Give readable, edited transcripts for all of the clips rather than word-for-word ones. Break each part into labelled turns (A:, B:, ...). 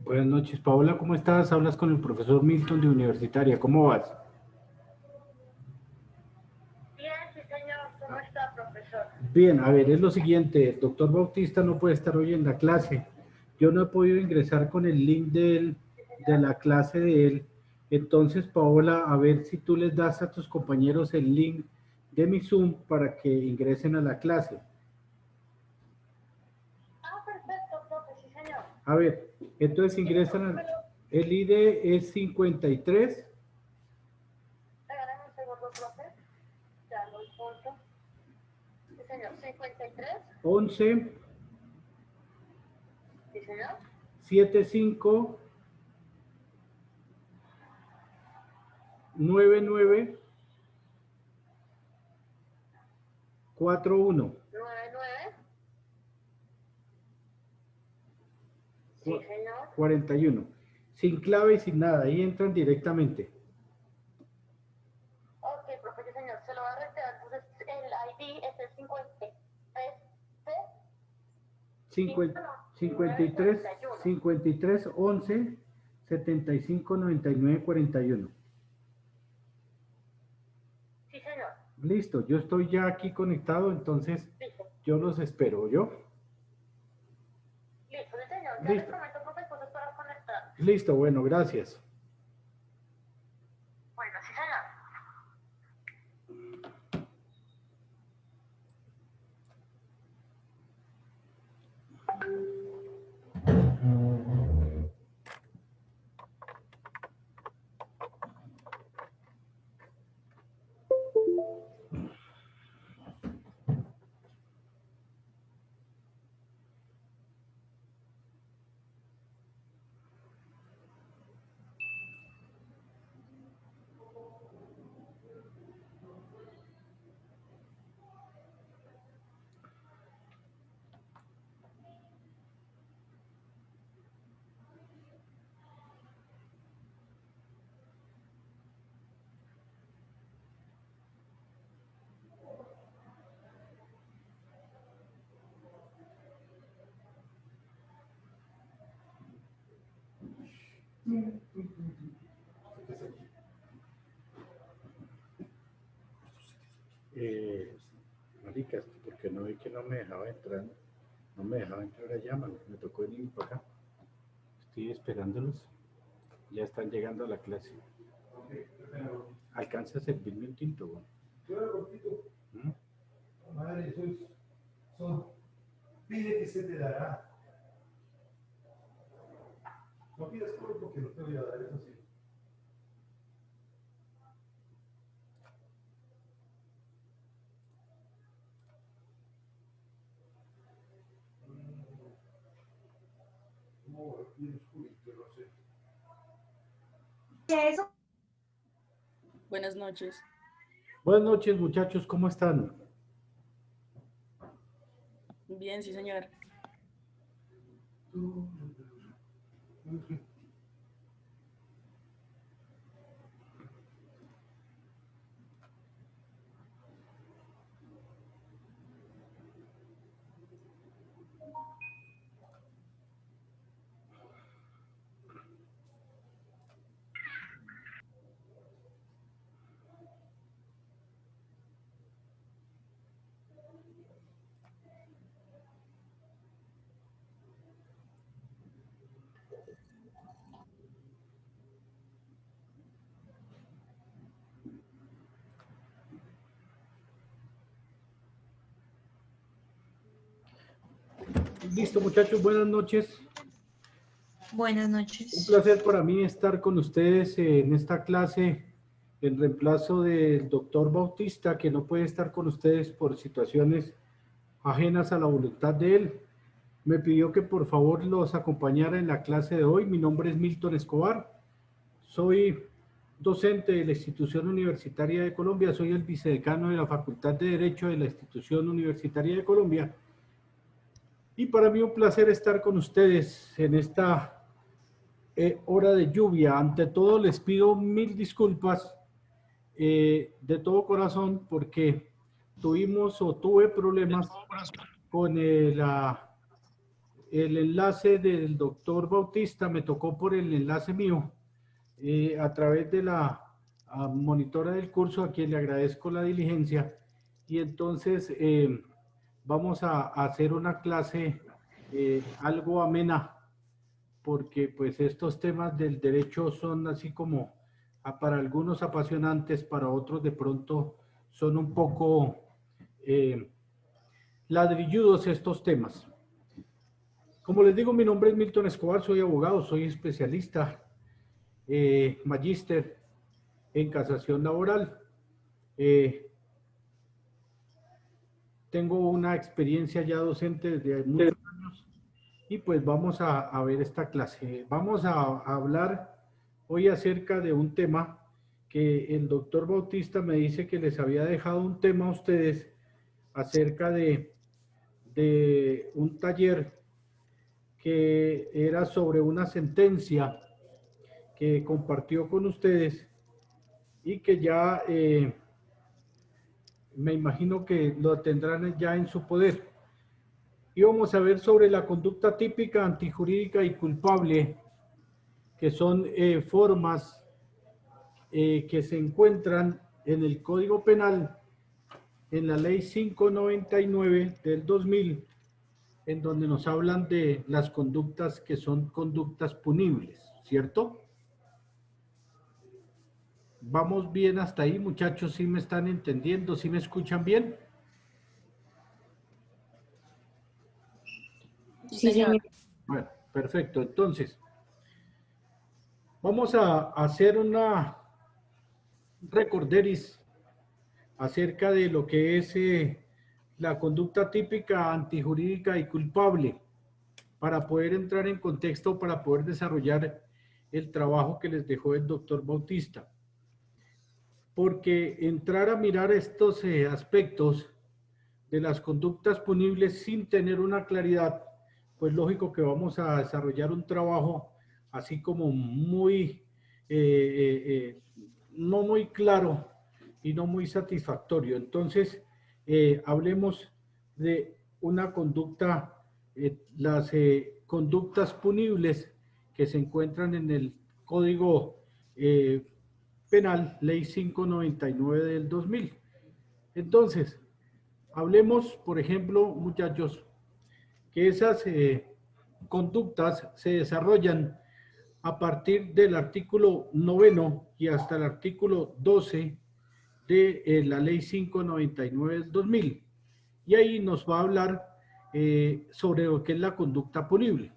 A: Buenas noches, Paola, ¿cómo estás? Hablas con el profesor Milton de Universitaria, ¿cómo vas?
B: Bien, sí, señor. ¿Cómo está, profesor?
A: Bien, a ver, es lo siguiente, el doctor Bautista no puede estar hoy en la clase. Yo no he podido ingresar con el link
B: Sí,
A: de
B: señor.
A: la clase de él. Entonces, Paola, a ver si tú les das a tus compañeros el link de mi Zoom para que ingresen a la clase.
B: Ah, perfecto, profe, sí, señor.
A: A ver, entonces ingresan
B: Indíquemelo.
A: el ID es 53
B: Regálame un segundo, profe. Ya lo punto. Sí, señor. 53.
A: 11
B: Sí, señor.
A: 75 99 41.
B: 99. Sí, señor.
A: 41. Sin clave y sin nada, ahí entran directamente.
B: Ok, profe, sí, señor. Se lo va a retirar. Entonces, el ID es el 53 C
A: 50, 53,
B: 5941.
A: 53, 11, 75, 99, 41.
B: Sí, señor.
A: Listo, yo estoy ya aquí conectado, entonces
B: Listo.
A: yo los espero, ¿yo?
B: Listo, sí, señor. Ya les
A: Listo,
B: comento, profe, entonces para conectar.
A: listo, bueno, gracias.
B: Bueno, sí, señor.
A: Maricas, porque no vi que no me dejaba entrar, no me dejaba entrar allá, man. Me tocó venir para acá. Estoy esperándolos. Ya están llegando a la clase. ¿Alcanza a servirme un tinto, güey? ¿Mm?
C: Madre, pide que se te dará. No pidas por porque no te voy a dar, eso sí. No, bien oscurito, no sé.
D: Eso.
E: Buenas noches.
A: Buenas noches, muchachos, ¿cómo están?
E: Bien, sí, señor.
A: Listo, muchachos, buenas noches.
D: Buenas
A: Un
D: noches.
A: placer para mí estar con ustedes en esta clase en reemplazo del doctor Bautista, que no puede estar con ustedes por situaciones ajenas a la voluntad de él. Me pidió que por favor los acompañara en la clase de hoy. Mi nombre es Milton Escobar. Soy docente de la Institución Universitaria de Colombia. Soy el vicedecano de la Facultad de Derecho de la Institución Universitaria de Colombia. Y para mí un placer estar con ustedes en esta hora de lluvia. Ante todo les pido mil disculpas de todo corazón porque tuve problemas con el enlace del doctor Bautista me tocó por el enlace mío, a través de la monitora del curso, a quien le agradezco la diligencia. Y entonces vamos a hacer una clase algo amena, porque pues estos temas del derecho son así como para algunos apasionantes, para otros de pronto son un poco ladrilludos estos temas. Como les digo, mi nombre es Milton Escobar, soy abogado, soy especialista, magíster en casación laboral. Tengo una experiencia ya docente desde muchos años y pues vamos a ver esta clase. Vamos a hablar hoy acerca de un tema que el doctor Bautista me dice que les había dejado un tema a ustedes acerca de un taller que era sobre una sentencia que compartió con ustedes y que ya me imagino que lo tendrán ya en su poder. Y vamos a ver sobre la conducta típica, antijurídica y culpable, que son formas que se encuentran en el Código Penal, en la Ley 599 del 2000, en donde nos hablan de las conductas que son conductas punibles, ¿cierto? ¿Vamos bien hasta ahí, muchachos? ¿Sí me están entendiendo? ¿Sí me escuchan bien?
E: Sí, señor.
A: Bueno, perfecto. Entonces, vamos a hacer una recorderis acerca de lo que es la conducta típica, antijurídica y culpable, para poder entrar en contexto, para poder desarrollar el trabajo que les dejó el doctor Bautista. Porque entrar a mirar estos aspectos de las conductas punibles sin tener una claridad, pues lógico que vamos a desarrollar un trabajo así como muy, no muy claro y no muy satisfactorio. Entonces, hablemos de una conducta, las conductas punibles que se encuentran en el Código Penal, Ley 599 del 2000. Entonces, hablemos, por ejemplo, muchachos, que esas conductas se desarrollan a partir del artículo 9 y hasta el artículo 12 de la Ley 599 del 2000. Y ahí nos va a hablar sobre lo que es la conducta punible.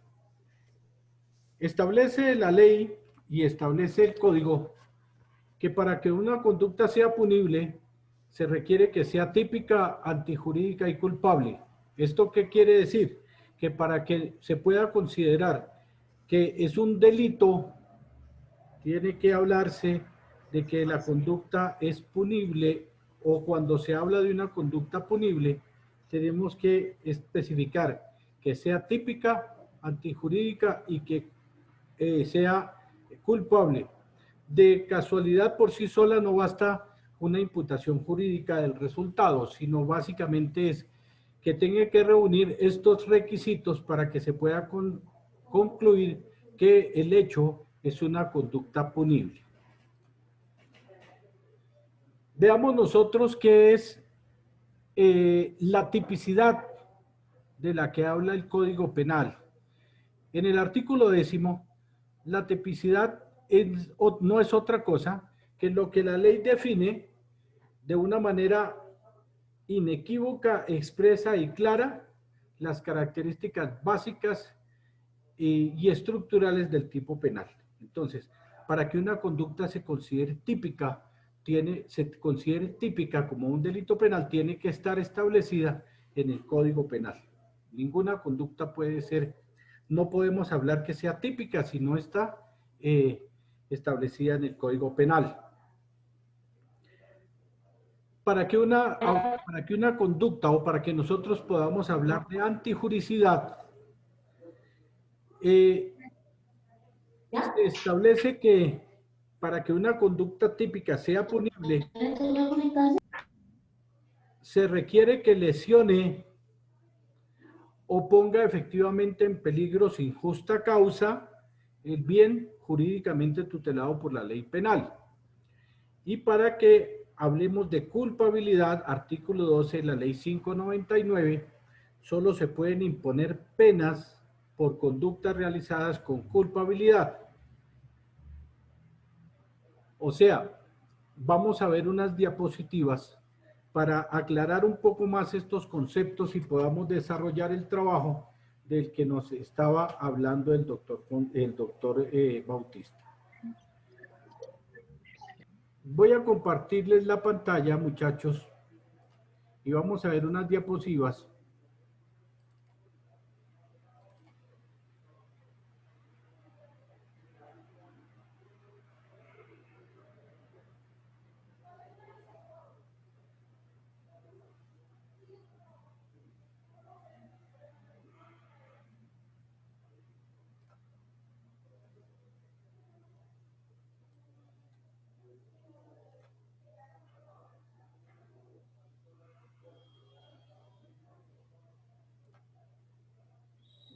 A: Establece la ley y establece el código que para que una conducta sea punible, se requiere que sea típica, antijurídica y culpable. ¿Esto qué quiere decir? Que para que se pueda considerar que es un delito, tiene que hablarse de que la conducta es punible, o cuando se habla de una conducta punible, tenemos que especificar que sea típica, antijurídica y que sea culpable. De casualidad por sí sola no basta una imputación jurídica del resultado, sino básicamente es que tenga que reunir estos requisitos para que se pueda concluir que el hecho es una conducta punible. Veamos nosotros qué es la tipicidad de la que habla el Código Penal. En el artículo 10, la tipicidad no es otra cosa que lo que la ley define de una manera inequívoca, expresa y clara las características básicas y estructurales del tipo penal. Entonces, para que una conducta se considere típica, como un delito penal, tiene que estar establecida en el Código Penal. Ninguna conducta puede ser, no podemos hablar que sea típica si no está establecida en el Código Penal. Para que una conducta o para que nosotros podamos hablar de antijuricidad, se establece que para que una conducta típica sea punible, se requiere que lesione o ponga efectivamente en peligro sin justa causa el bien jurídicamente tutelado por la ley penal. Y para que hablemos de culpabilidad, artículo 12 de la ley 599, solo se pueden imponer penas por conductas realizadas con culpabilidad. O sea, vamos a ver unas diapositivas para aclarar un poco más estos conceptos y podamos desarrollar el trabajo del que nos estaba hablando el doctor Bautista. Voy a compartirles la pantalla, muchachos, y vamos a ver unas diapositivas.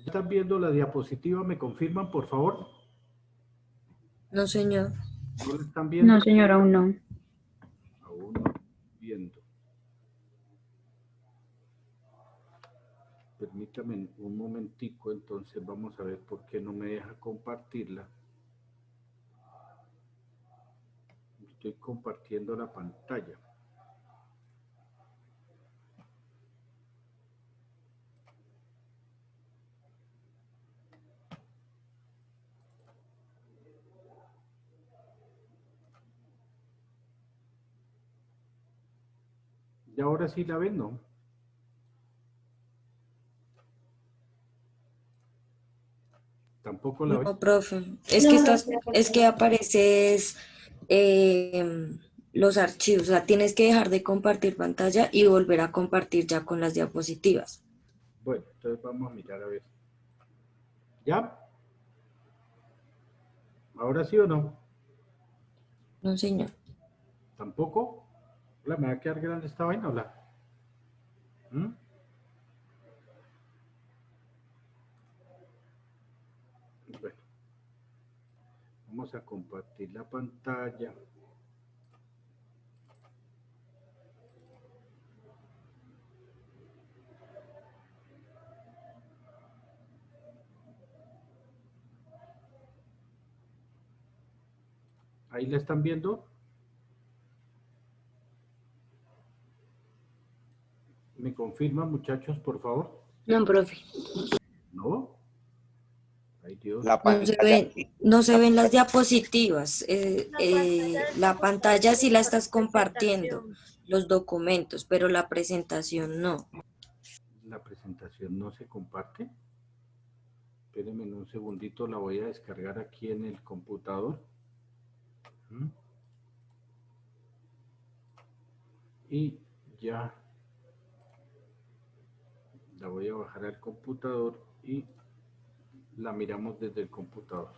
A: ¿Están viendo la diapositiva? ¿Me confirman, por favor?
D: No, señor.
A: ¿No la están viendo?
F: No, señor, aún no.
A: Aún no viendo. Permítame un momentico, entonces vamos a ver por qué no me deja compartirla. Estoy compartiendo la pantalla. Y ahora sí la ven, ¿no? Tampoco la ven.
D: No, profe. Es que apareces los archivos. O sea, tienes que dejar de compartir pantalla y volver a compartir ya con las diapositivas.
A: Bueno, entonces vamos a mirar a ver. ¿Ya? ¿Ahora sí o no?
D: No, señor.
A: ¿Tampoco? Hola, ¿me va a quedar grande esta vaina? Hola. ¿Mm? Bueno. Vamos a compartir la pantalla. ¿Ahí la están viendo? ¿Me confirman, muchachos, por favor?
F: No, profe.
A: ¿No? Ay, Dios.
G: La pantalla,
D: No se ven las diapositivas. La pantalla sí la
B: la
D: estás compartiendo,
B: presentación.
D: los documentos, pero la presentación no.
A: La presentación no se comparte. Espérenme un segundito, la voy a descargar aquí en el computador. ¿Mm? Y ya la voy a bajar al computador y la miramos desde el computador.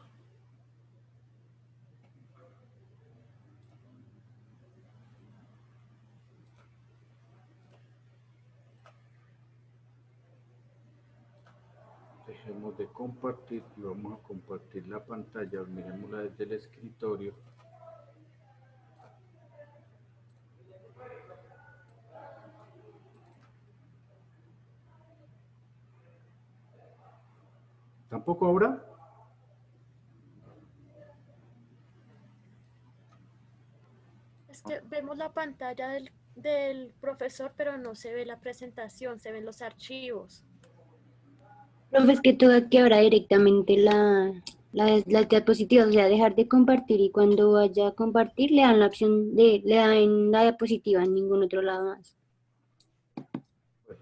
A: Dejemos de compartir y vamos a compartir la pantalla. Miremosla desde el escritorio. ¿Tampoco ahora?
B: Es que vemos la pantalla del profesor, pero no se ve la presentación, se ven los archivos.
F: Profe, es que toca que ahora directamente las diapositivas, o sea, dejar de compartir y cuando vaya a compartir le dan la opción le dan la diapositiva en ningún otro lado más.
A: Bueno,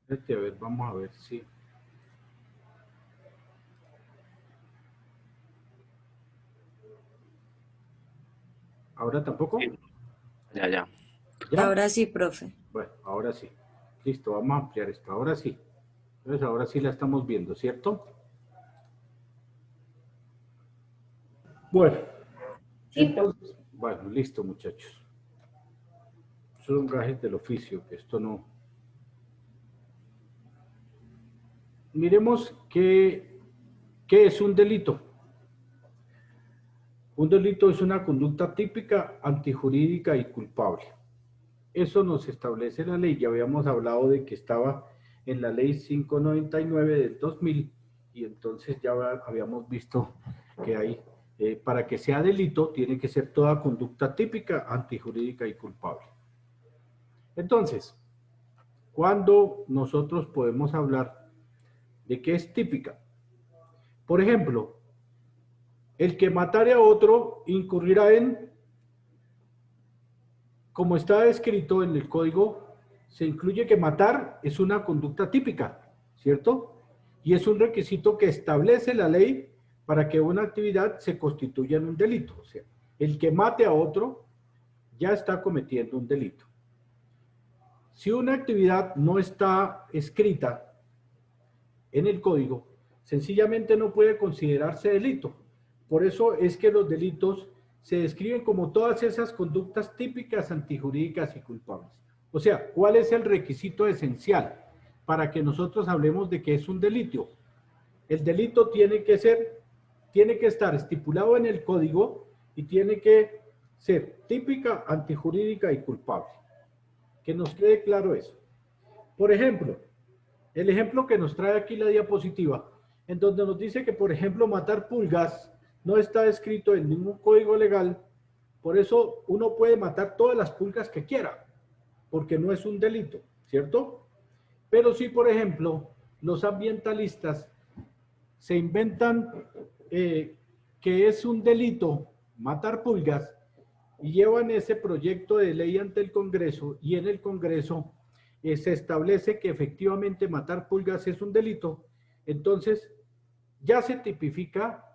A: a ver, vamos a ver si... ¿Ahora tampoco?
G: ya.
A: ¿Ya?
D: Ahora sí, profe.
A: Bueno, ahora sí. Listo, vamos a ampliar esto. Ahora sí. Entonces, ahora sí la estamos viendo, ¿cierto? Bueno. Entonces, bueno, listo, muchachos. Son gajes del oficio, que esto no... miremos qué es un delito. Un delito es una conducta típica, antijurídica y culpable. Eso nos establece la ley. Ya habíamos hablado de que estaba en la ley 599 del 2000 y entonces ya habíamos visto que hay, para que sea delito, tiene que ser toda conducta típica, antijurídica y culpable. Entonces, ¿cuándo nosotros podemos hablar de qué es típica? Por ejemplo, el que matare a otro incurrirá en, como está escrito en el código, se incluye que matar es una conducta típica, ¿cierto? Y es un requisito que establece la ley para que una actividad se constituya en un delito. O sea, el que mate a otro ya está cometiendo un delito. Si una actividad no está escrita en el código, sencillamente no puede considerarse delito. Por eso es que los delitos se describen como todas esas conductas típicas, antijurídicas y culpables. O sea, ¿cuál es el requisito esencial para que nosotros hablemos de que es un delito? El delito tiene que estar estipulado en el código y tiene que ser típica, antijurídica y culpable. Que nos quede claro eso. Por ejemplo, el ejemplo que nos trae aquí la diapositiva, en donde nos dice que, por ejemplo, matar pulgas no está escrito en ningún código legal, por eso uno puede matar todas las pulgas que quiera, porque no es un delito, ¿cierto? Pero si, por ejemplo, los ambientalistas se inventan que es un delito matar pulgas y llevan ese proyecto de ley ante el Congreso y en el Congreso se establece que efectivamente matar pulgas es un delito, entonces ya se tipifica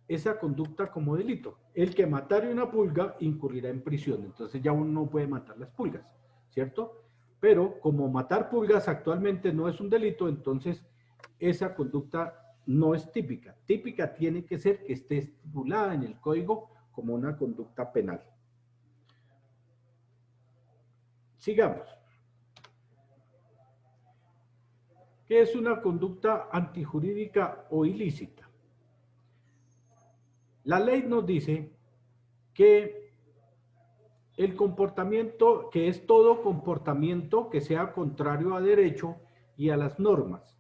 A: esa conducta como delito. El que matare una pulga incurrirá en prisión, entonces ya uno no puede matar las pulgas, ¿cierto? Pero como matar pulgas actualmente no es un delito, entonces esa conducta no es típica. Típica tiene que ser que esté estipulada en el código como una conducta penal. Sigamos. ¿Qué es una conducta antijurídica o ilícita? La ley nos dice que el comportamiento, que es todo comportamiento que sea contrario a derecho y a las normas.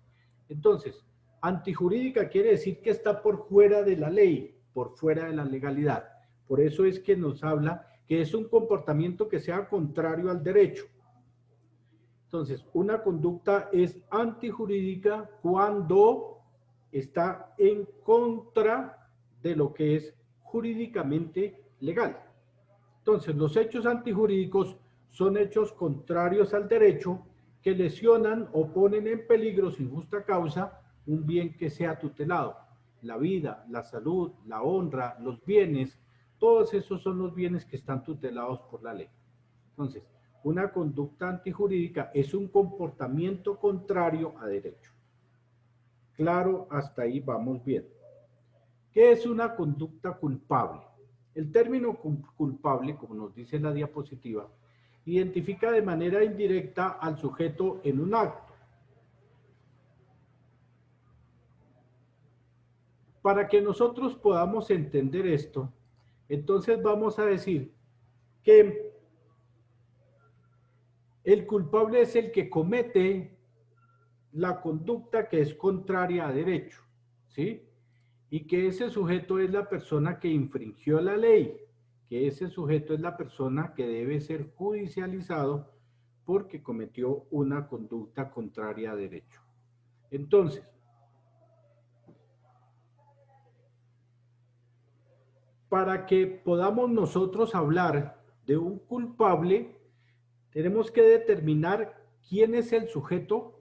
A: Entonces, antijurídica quiere decir que está por fuera de la ley, por fuera de la legalidad. Por eso es que nos habla que es un comportamiento que sea contrario al derecho. Entonces, una conducta es antijurídica cuando está en contra de lo que es jurídicamente legal. Entonces, los hechos antijurídicos son hechos contrarios al derecho que lesionan o ponen en peligro sin justa causa un bien que sea tutelado. La vida, la salud, la honra, los bienes, todos esos son los bienes que están tutelados por la ley. Entonces, una conducta antijurídica es un comportamiento contrario a derecho. Claro, hasta ahí vamos bien. ¿Qué es una conducta culpable? El término culpable, como nos dice la diapositiva, identifica de manera indirecta al sujeto en un acto. Para que nosotros podamos entender esto, entonces vamos a decir que el culpable es el que comete la conducta que es contraria a derecho, ¿sí? Y que ese sujeto es la persona que infringió la ley, que ese sujeto es la persona que debe ser judicializado porque cometió una conducta contraria a derecho. Entonces, para que podamos nosotros hablar de un culpable, tenemos que determinar quién es el sujeto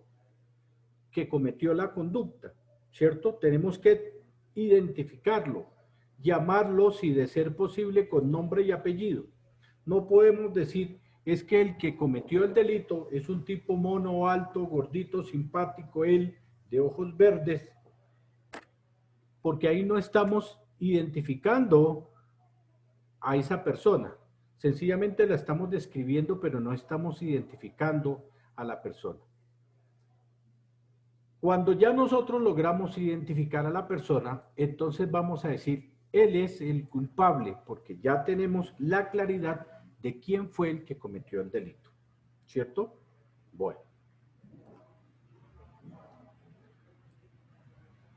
A: que cometió la conducta, ¿cierto? Tenemos que identificarlo, llamarlo, si de ser posible, con nombre y apellido. No podemos decir, es que el que cometió el delito es un tipo mono, alto, gordito, simpático, él, de ojos verdes, porque ahí no estamos identificando a esa persona. Sencillamente la estamos describiendo, pero no estamos identificando a la persona. Cuando ya nosotros logramos identificar a la persona, entonces vamos a decir, él es el culpable, porque ya tenemos la claridad de quién fue el que cometió el delito. ¿Cierto? Bueno.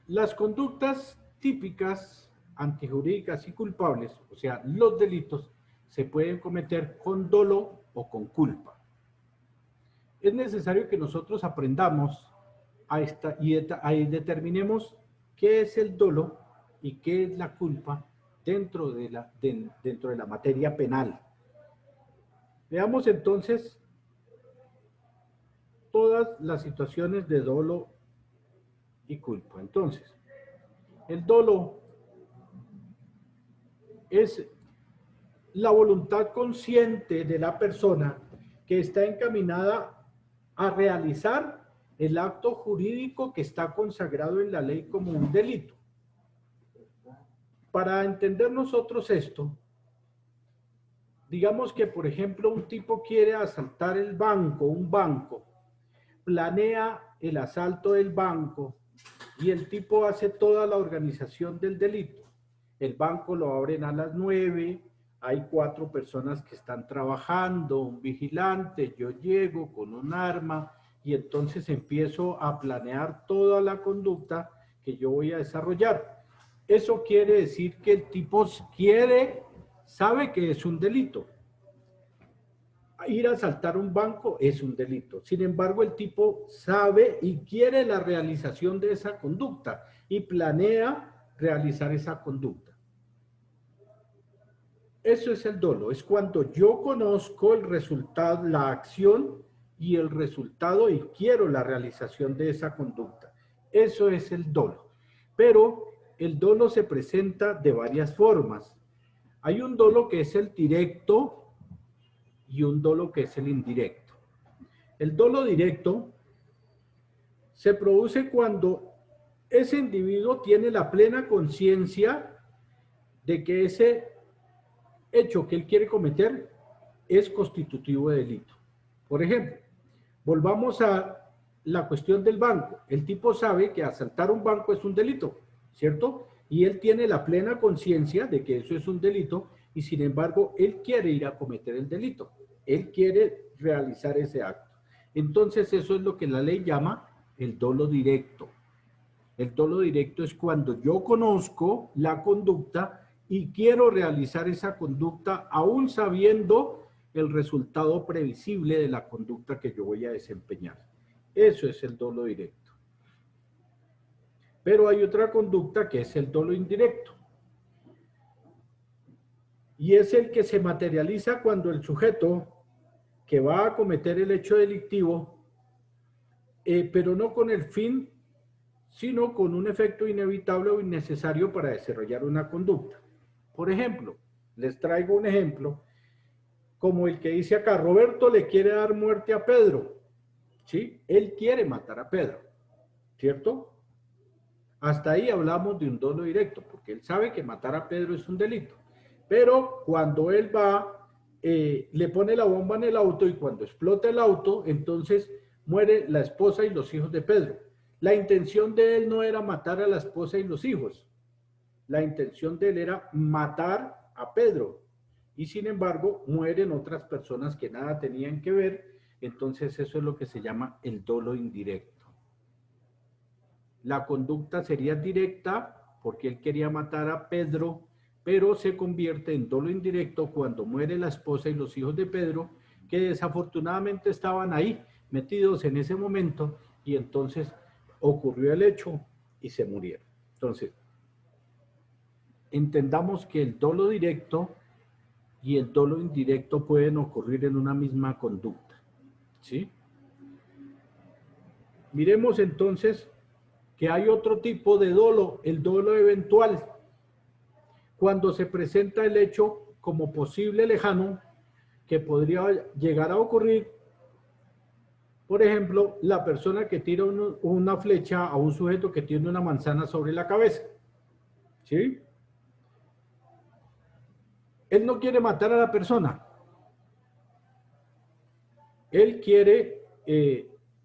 A: Las conductas típicas, antijurídicas y culpables, o sea, los delitos, se pueden cometer con dolo o con culpa. Es necesario que nosotros aprendamos y determinemos qué es el dolo y qué es la culpa dentro de la materia penal. Veamos entonces todas las situaciones de dolo y culpa. Entonces, el dolo es la voluntad consciente de la persona que está encaminada a realizar el acto jurídico que está consagrado en la ley como un delito. Para entender nosotros esto, digamos que, por ejemplo, un tipo quiere asaltar el banco, un banco, planea el asalto del banco y el tipo hace toda la organización del delito. El banco lo abren a las 9, hay 4 personas que están trabajando, un vigilante, yo llego con un arma y entonces empiezo a planear toda la conducta que yo voy a desarrollar. Eso quiere decir que el tipo sabe que es un delito. Ir a asaltar un banco es un delito. Sin embargo, el tipo sabe y quiere la realización de esa conducta y planea realizar esa conducta. Eso es el dolo. Es cuando yo conozco el resultado, la acción y el resultado y quiero la realización de esa conducta. Eso es el dolo. Pero el dolo se presenta de varias formas. Hay un dolo que es el directo y un dolo que es el indirecto. El dolo directo se produce cuando ese individuo tiene la plena conciencia de que ese hecho que él quiere cometer es constitutivo de delito. Por ejemplo, volvamos a la cuestión del banco. El tipo sabe que asaltar un banco es un delito, ¿cierto? Y él tiene la plena conciencia de que eso es un delito y sin embargo él quiere ir a cometer el delito. Él quiere realizar ese acto. Entonces eso es lo que la ley llama el dolo directo. El dolo directo es cuando yo conozco la conducta y quiero realizar esa conducta aún sabiendo el resultado previsible de la conducta que yo voy a desempeñar. Eso es el dolo directo. Pero hay otra conducta que es el dolo indirecto. Y es el que se materializa cuando el sujeto que va a cometer el hecho delictivo, pero no con el fin, sino con un efecto inevitable o innecesario para desarrollar una conducta. Por ejemplo, les traigo un ejemplo, como el que dice acá, Roberto le quiere dar muerte a Pedro, ¿sí? Él quiere matar a Pedro, ¿cierto? Hasta ahí hablamos de un dolo directo, porque él sabe que matar a Pedro es un delito. Pero cuando él va, le pone la bomba en el auto y cuando explota el auto, entonces muere la esposa y los hijos de Pedro. La intención de él no era matar a la esposa y los hijos. La intención de él era matar a Pedro. Y sin embargo, mueren otras personas que nada tenían que ver. Entonces eso es lo que se llama el dolo indirecto. La conducta sería directa porque él quería matar a Pedro, pero se convierte en dolo indirecto cuando muere la esposa y los hijos de Pedro, que desafortunadamente estaban ahí, metidos en ese momento, y entonces ocurrió el hecho y se murieron. Entonces, entendamos que el dolo directo y el dolo indirecto pueden ocurrir en una misma conducta, ¿sí? Miremos entonces que hay otro tipo de dolo, el dolo eventual. Cuando se presenta el hecho como posible lejano que podría llegar a ocurrir, por ejemplo, la persona que tira una flecha a un sujeto que tiene una manzana sobre la cabeza, ¿sí? Él no quiere matar a la persona. Él quiere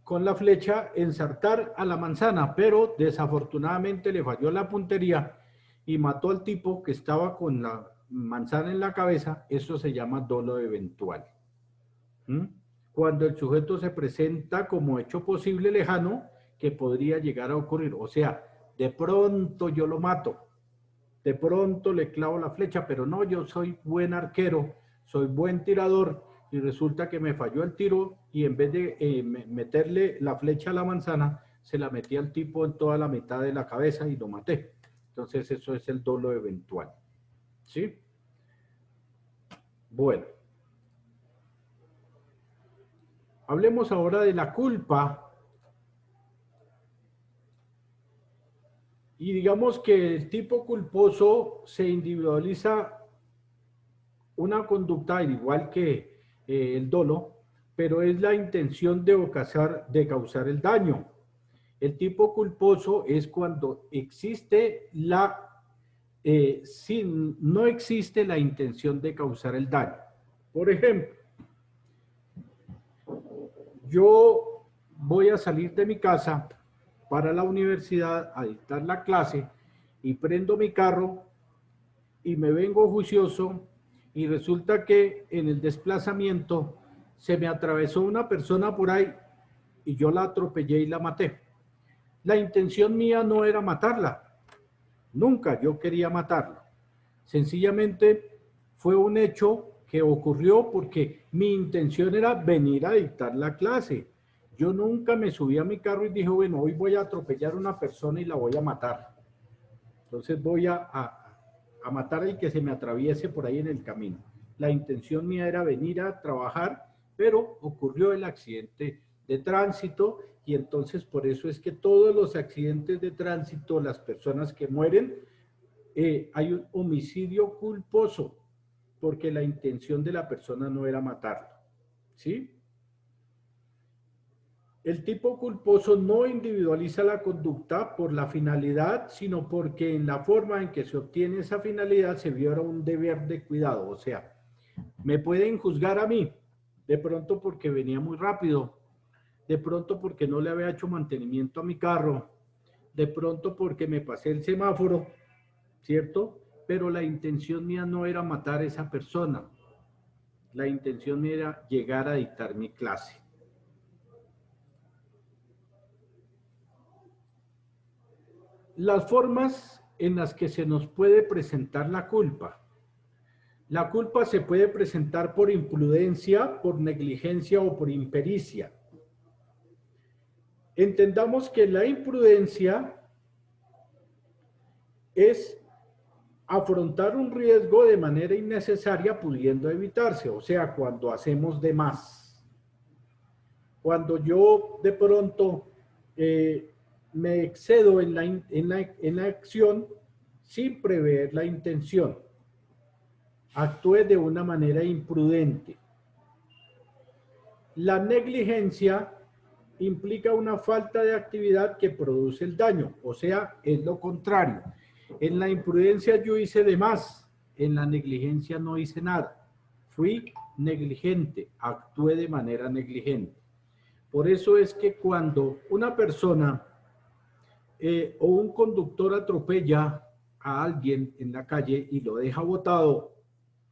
A: con la flecha ensartar a la manzana, pero desafortunadamente le falló la puntería y mató al tipo que estaba con la manzana en la cabeza. Eso se llama dolo eventual. Cuando el sujeto se presenta como hecho posible lejano que podría llegar a ocurrir. O sea, de pronto yo lo mato, de pronto le clavo la flecha, pero no, yo soy buen arquero, soy buen tirador, y resulta que me falló el tiro y en vez de meterle la flecha a la manzana, se la metí al tipo en toda la mitad de la cabeza y lo maté. Entonces eso es el dolo eventual. ¿Sí? Bueno. Hablemos ahora de la culpa. Y digamos que el tipo culposo se individualiza una conducta al igual que el dolo, pero es la intención de causar el daño. El tipo culposo es cuando existe no existe la intención de causar el daño. Por ejemplo, yo voy a salir de mi casa para la universidad a dictar la clase y prendo mi carro y me vengo juicioso y resulta que en el desplazamiento se me atravesó una persona por ahí y yo la atropellé y la maté. La intención mía no era matarla. Nunca yo quería matarla. Sencillamente fue un hecho que ocurrió porque mi intención era venir a dictar la clase. Yo nunca me subí a mi carro y dije, bueno, hoy voy a atropellar a una persona y la voy a matar. Entonces voy a matar al que se me atraviese por ahí en el camino. La intención mía era venir a trabajar, pero ocurrió el accidente de tránsito y entonces por eso es que todos los accidentes de tránsito, las personas que mueren, hay un homicidio culposo, porque la intención de la persona no era matarla. ¿Sí? El tipo culposo no individualiza la conducta por la finalidad, sino porque en la forma en que se obtiene esa finalidad se viola un deber de cuidado. O sea, me pueden juzgar a mí, de pronto porque venía muy rápido, de pronto porque no le había hecho mantenimiento a mi carro, de pronto porque me pasé el semáforo, ¿cierto? Pero la intención mía no era matar a esa persona. La intención mía era llegar a dictar mi clase. Las formas en las que se nos puede presentar la culpa. La culpa se puede presentar por imprudencia, por negligencia o por impericia. Entendamos que la imprudencia es afrontar un riesgo de manera innecesaria pudiendo evitarse, o sea, cuando hacemos de más. Cuando yo de pronto me excedo en la acción sin prever la intención. Actúe de una manera imprudente. La negligencia implica una falta de actividad que produce el daño, o sea, es lo contrario. En la imprudencia yo hice de más, en la negligencia no hice nada. Fui negligente, actué de manera negligente. Por eso es que cuando una persona o un conductor atropella a alguien en la calle y lo deja botado,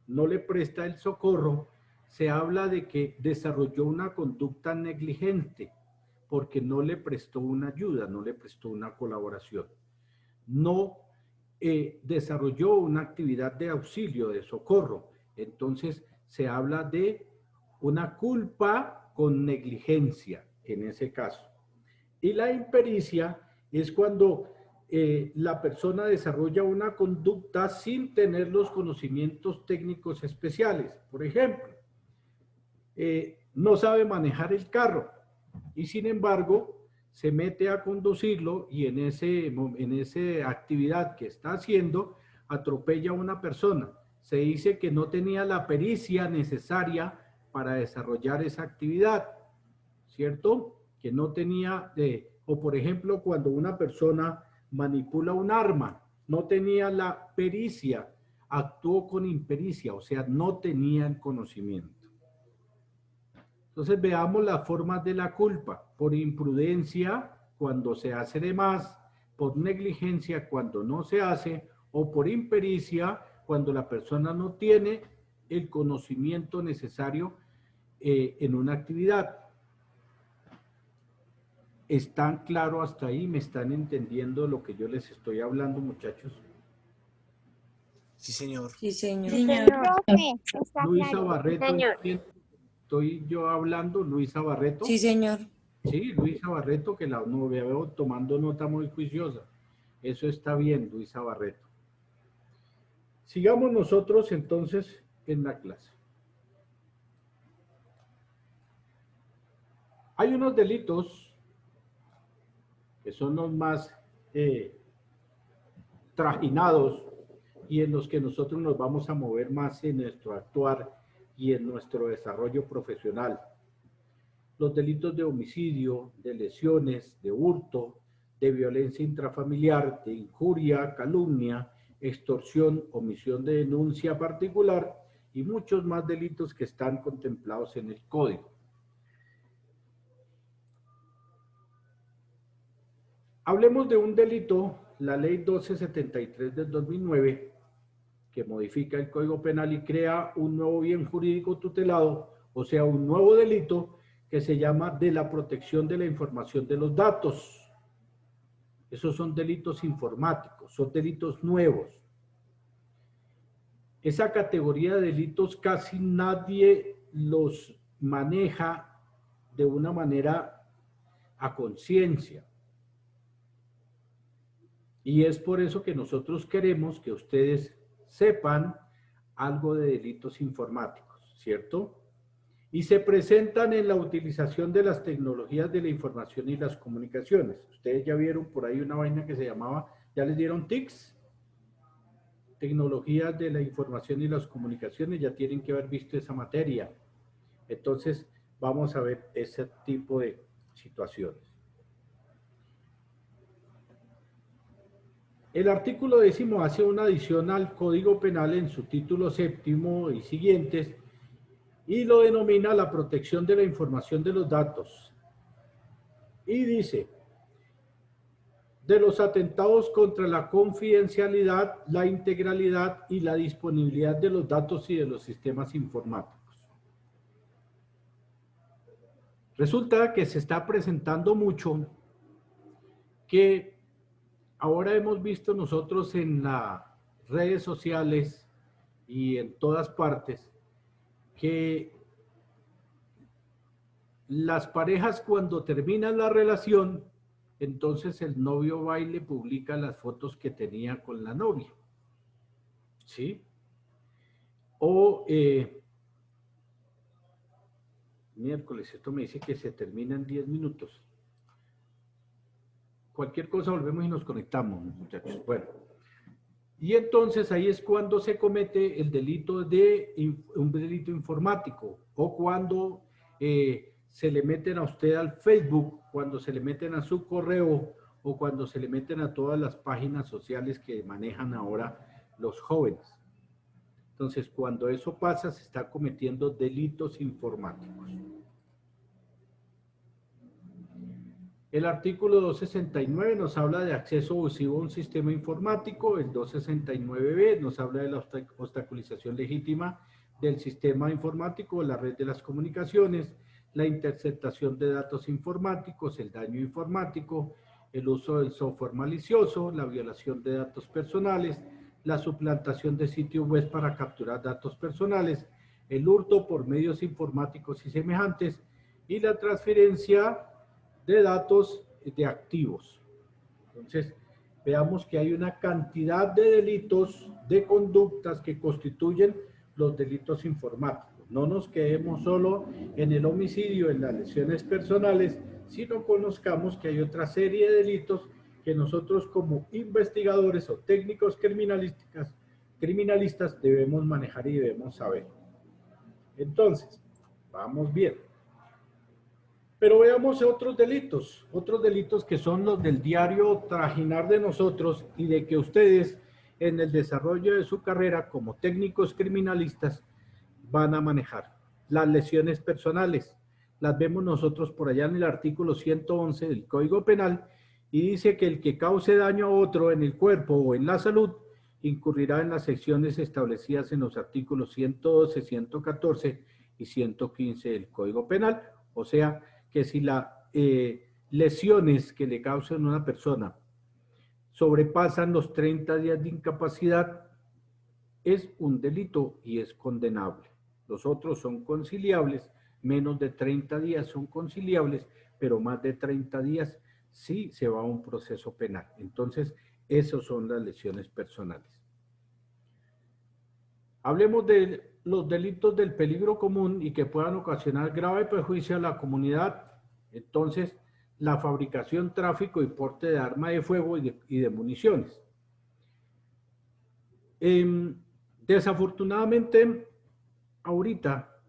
A: no le presta el socorro, se habla de que desarrolló una conducta negligente porque no le prestó una ayuda, no le prestó una colaboración. No desarrolló una actividad de auxilio, de socorro. Entonces se habla de una culpa con negligencia en ese caso. Y la impericia es cuando la persona desarrolla una conducta sin tener los conocimientos técnicos especiales. Por ejemplo, no sabe manejar el carro y sin embargo se mete a conducirlo y en esa actividad que está haciendo atropella a una persona. Se dice que no tenía la pericia necesaria para desarrollar esa actividad, ¿cierto? Que no tenía, o por ejemplo, cuando una persona manipula un arma, no tenía la pericia, actuó con impericia, o sea, no tenía el conocimiento. Entonces veamos las formas de la culpa. por imprudencia cuando se hace de más, por negligencia cuando no se hace, o por impericia cuando la persona no tiene el conocimiento necesario en una actividad. ¿Están claros hasta ahí? ¿Me están entendiendo lo que yo les estoy hablando, muchachos?
G: Sí, señor.
D: Sí, señor.
H: Profe, está
A: Luisa
H: claro.
A: Barreto,
F: Señor.
A: ¿estoy yo hablando? Luisa Barreto.
D: Sí, señor.
A: Sí, Luisa Barreto, que la no veo tomando nota muy juiciosa. Eso está bien, Luisa Barreto. Sigamos nosotros entonces en la clase. Hay unos delitos que son los más trajinados y en los que nosotros nos vamos a mover más en nuestro actuar y en nuestro desarrollo profesional. Los delitos de homicidio, de lesiones, de hurto, de violencia intrafamiliar, de injuria, calumnia, extorsión, omisión de denuncia particular y muchos más delitos que están contemplados en el Código. Hablemos de un delito, la Ley 1273 del 2009, que modifica el Código Penal y crea un nuevo bien jurídico tutelado, o sea, un nuevo delito que se llama de la protección de la información de los datos. Esos son delitos informáticos, son delitos nuevos. Esa categoría de delitos casi nadie los maneja de una manera a conciencia. Y es por eso que nosotros queremos que ustedes sepan algo de delitos informáticos, ¿cierto? Y se presentan en la utilización de las tecnologías de la información y las comunicaciones. Ustedes ya vieron por ahí una vaina que se llamaba, ¿ya les dieron TICs? Tecnologías de la información y las comunicaciones, ya tienen que haber visto esa materia. Entonces, vamos a ver ese tipo de situaciones. El artículo 10 hace una adición al Código Penal en su título 7º y siguientes y lo denomina la protección de la información de los datos. Y dice, de los atentados contra la confidencialidad, la integralidad y la disponibilidad de los datos y de los sistemas informáticos. Resulta que se está presentando mucho que ahora hemos visto nosotros en las redes sociales y en todas partes que las parejas cuando terminan la relación, entonces el novio va y le publica las fotos que tenía con la novia. ¿Sí? O miércoles, esto me dice que se termina en 10 minutos. Cualquier cosa volvemos y nos conectamos, muchachos. Bueno, y entonces ahí es cuando se comete el delito de un delito informático o cuando se le meten a usted al Facebook, cuando se le meten a su correo o cuando se le meten a todas las páginas sociales que manejan ahora los jóvenes. Entonces, cuando eso pasa, se está cometiendo delitos informáticos. El artículo 269 nos habla de acceso abusivo a un sistema informático. El 269b nos habla de la obstaculización legítima del sistema informático, la red de las comunicaciones, la interceptación de datos informáticos, el daño informático, el uso del software malicioso, la violación de datos personales, la suplantación de sitios web para capturar datos personales, el hurto por medios informáticos y semejantes, y la transferencia de datos de activos. Entonces, veamos que hay una cantidad de delitos, de conductas que constituyen los delitos informáticos. No nos quedemos solo en el homicidio, en las lesiones personales, sino conozcamos que hay otra serie de delitos que nosotros como investigadores o técnicos criminalistas debemos manejar y debemos saber. Entonces, vamos bien. Pero veamos otros delitos que son los del diario trajinar de nosotros y de que ustedes en el desarrollo de su carrera como técnicos criminalistas van a manejar. Las lesiones personales. las vemos nosotros por allá en el artículo 111 del Código Penal, y dice que el que cause daño a otro en el cuerpo o en la salud incurrirá en las secciones establecidas en los artículos 112, 114 y 115 del Código Penal. O sea, que si las lesiones que le causan a una persona sobrepasan los 30 días de incapacidad, es un delito y es condenable. Los otros son conciliables, menos de 30 días son conciliables, pero más de 30 días sí se va a un proceso penal. Entonces, esos son las lesiones personales. Hablemos de los delitos del peligro común y que puedan ocasionar grave perjuicio a la comunidad. Entonces, la fabricación, tráfico y porte de arma de fuego y de municiones. Desafortunadamente, ahorita,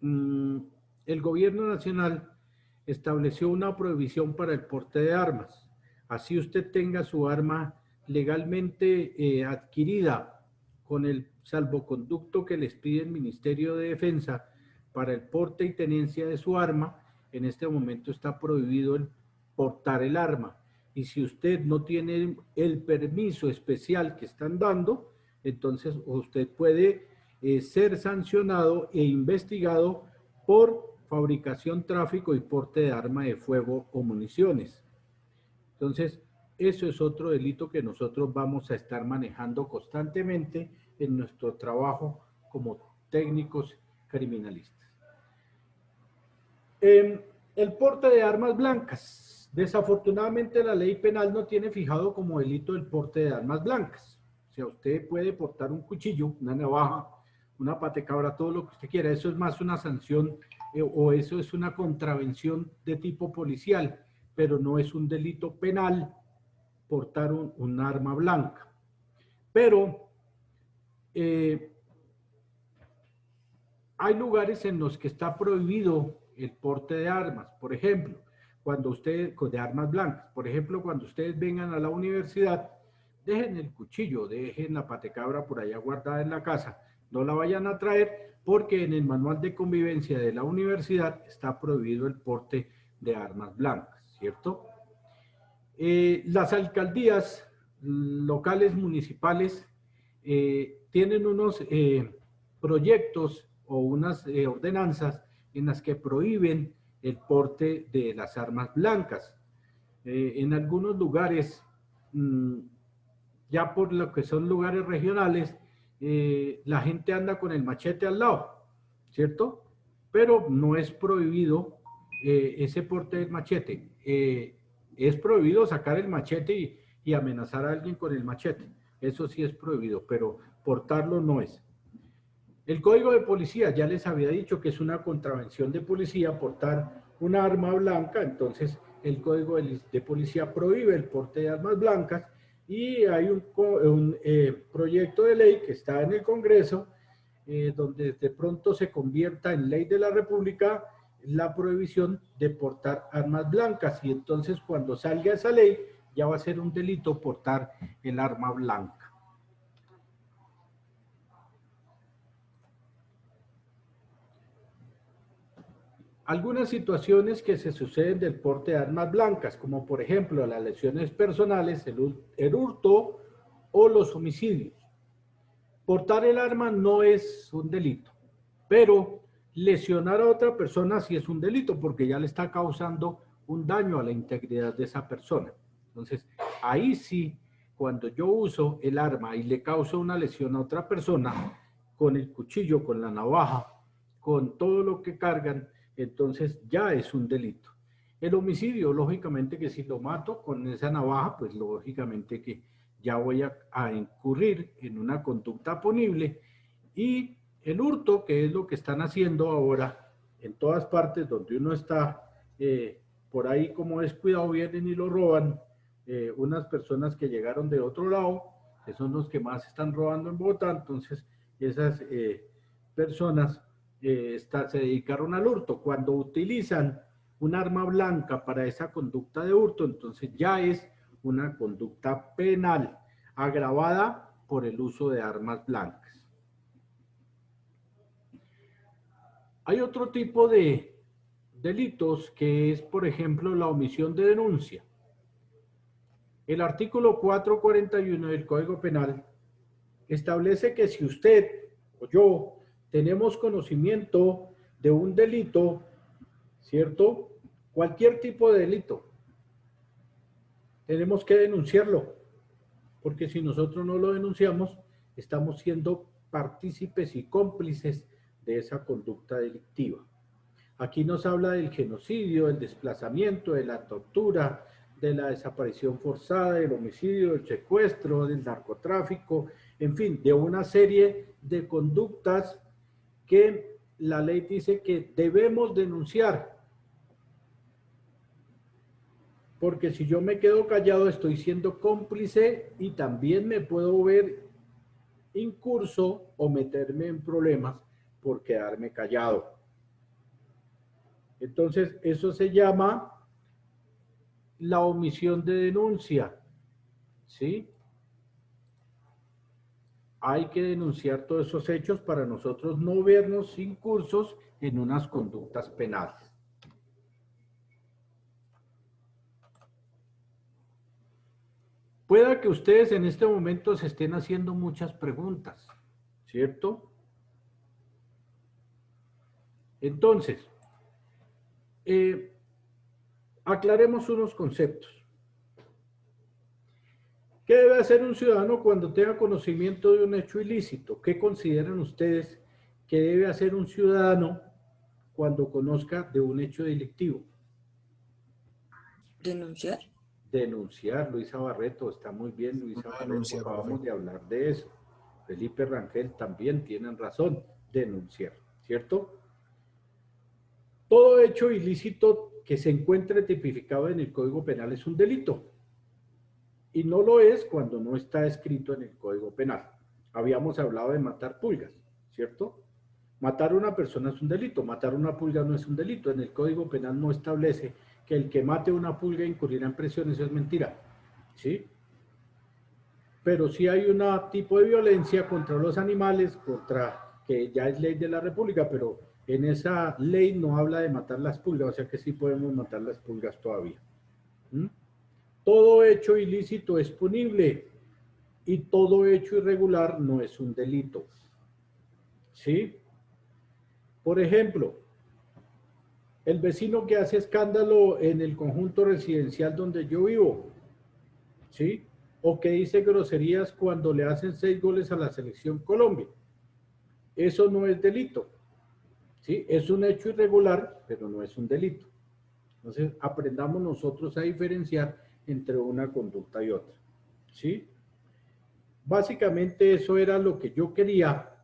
A: el gobierno nacional estableció una prohibición para el porte de armas. Así usted tenga su arma legalmente adquirida con el salvoconducto que les pide el Ministerio de Defensa para el porte y tenencia de su arma, en este momento está prohibido el portar el arma. Y si usted no tiene el permiso especial que están dando, entonces usted puede ser sancionado e investigado por fabricación, tráfico y porte de arma de fuego o municiones. Entonces, eso es otro delito que nosotros vamos a estar manejando constantemente en nuestro trabajo como técnicos criminalistas. El porte de armas blancas. Desafortunadamente la ley penal no tiene fijado como delito el porte de armas blancas. O sea, usted puede portar un cuchillo, una navaja, una patecabra, todo lo que usted quiera. Eso es más una sanción o eso es una contravención de tipo policial, pero no es un delito penal portar un arma blanca. Pero hay lugares en los que está prohibido el porte de armas. Por ejemplo, cuando ustedes, de armas blancas, por ejemplo, cuando ustedes vengan a la universidad, dejen el cuchillo, dejen la patecabra por allá guardada en la casa, no la vayan a traer porque en el manual de convivencia de la universidad está prohibido el porte de armas blancas, ¿cierto? Las alcaldías locales municipales tienen unos proyectos o unas ordenanzas en las que prohíben el porte de las armas blancas. En algunos lugares, ya por lo que son lugares regionales, la gente anda con el machete al lado, ¿cierto? Pero no es prohibido ese porte del machete. Es prohibido sacar el machete y amenazar a alguien con el machete. Eso sí es prohibido, pero portarlo no es. El Código de Policía, ya les había dicho que es una contravención de policía portar una arma blanca, entonces el Código de Policía prohíbe el porte de armas blancas y hay un proyecto de ley que está en el Congreso donde de pronto se convierta en ley de la República la prohibición de portar armas blancas y entonces cuando salga esa ley ya va a ser un delito portar el arma blanca. Algunas situaciones que se suceden del porte de armas blancas, como por ejemplo las lesiones personales, el hurto o los homicidios. Portar el arma no es un delito, pero lesionar a otra persona sí es un delito porque ya le está causando un daño a la integridad de esa persona. Entonces, ahí sí, cuando yo uso el arma y le causo una lesión a otra persona, con el cuchillo, con la navaja, con todo lo que cargan, entonces ya es un delito. El homicidio, lógicamente que si lo mato con esa navaja, pues lógicamente que ya voy a incurrir en una conducta punible. Y el hurto, que es lo que están haciendo ahora en todas partes donde uno está por ahí como descuidado, vienen y lo roban unas personas que llegaron de otro lado, que son los que más están robando en Bogotá. Entonces esas personas se dedicaron al hurto. Cuando utilizan un arma blanca para esa conducta de hurto, entonces ya es una conducta penal agravada por el uso de armas blancas. Hay otro tipo de delitos, que es, por ejemplo, la omisión de denuncia. El artículo 441 del Código Penal establece que si usted o yo tenemos conocimiento de un delito, ¿cierto? Cualquier tipo de delito, tenemos que denunciarlo, porque si nosotros no lo denunciamos, estamos siendo partícipes y cómplices de esa conducta delictiva. Aquí nos habla del genocidio, del desplazamiento, de la tortura, de la desaparición forzada, del homicidio, del secuestro, del narcotráfico, en fin, de una serie de conductas que la ley dice que debemos denunciar. Porque si yo me quedo callado, estoy siendo cómplice y también me puedo ver incurso o meterme en problemas por quedarme callado. Entonces, eso se llama la omisión de denuncia, ¿sí? Hay que denunciar todos esos hechos para nosotros no vernos incursos en unas conductas penales. Pueda que ustedes en este momento se estén haciendo muchas preguntas, ¿cierto? Entonces, aclaremos unos conceptos. ¿Qué debe hacer un ciudadano cuando tenga conocimiento de un hecho ilícito? ¿Qué consideran ustedes que debe hacer un ciudadano cuando conozca de un hecho delictivo?
D: Denunciar.
A: Denunciar, Luisa Barreto, está muy bien, Luisa Barreto,
G: Denunciar,
A: acabamos
G: profe.
A: de hablar de eso. Felipe Rangel también tienen razón, denunciar, ¿cierto? Todo hecho ilícito que se encuentre tipificado en el Código Penal es un delito. Y no lo es cuando no está escrito en el Código Penal. Habíamos hablado de matar pulgas, ¿cierto? Matar a una persona es un delito, matar una pulga no es un delito. En el Código Penal no establece que el que mate una pulga incurrirá en prisión, eso es mentira, ¿sí? Pero sí hay un tipo de violencia contra los animales, que ya es ley de la República, pero en esa ley no habla de matar las pulgas, o sea que sí podemos matar las pulgas todavía. ¿Mm? Todo hecho ilícito es punible y todo hecho irregular no es un delito. ¿Sí? Por ejemplo, el vecino que hace escándalo en el conjunto residencial donde yo vivo, ¿sí? O que dice groserías cuando le hacen 6 goles a la selección Colombia. Eso no es delito. ¿Sí? Es un hecho irregular, pero no es un delito. Entonces, aprendamos nosotros a diferenciar entre una conducta y otra. ¿Sí? Básicamente eso era lo que yo quería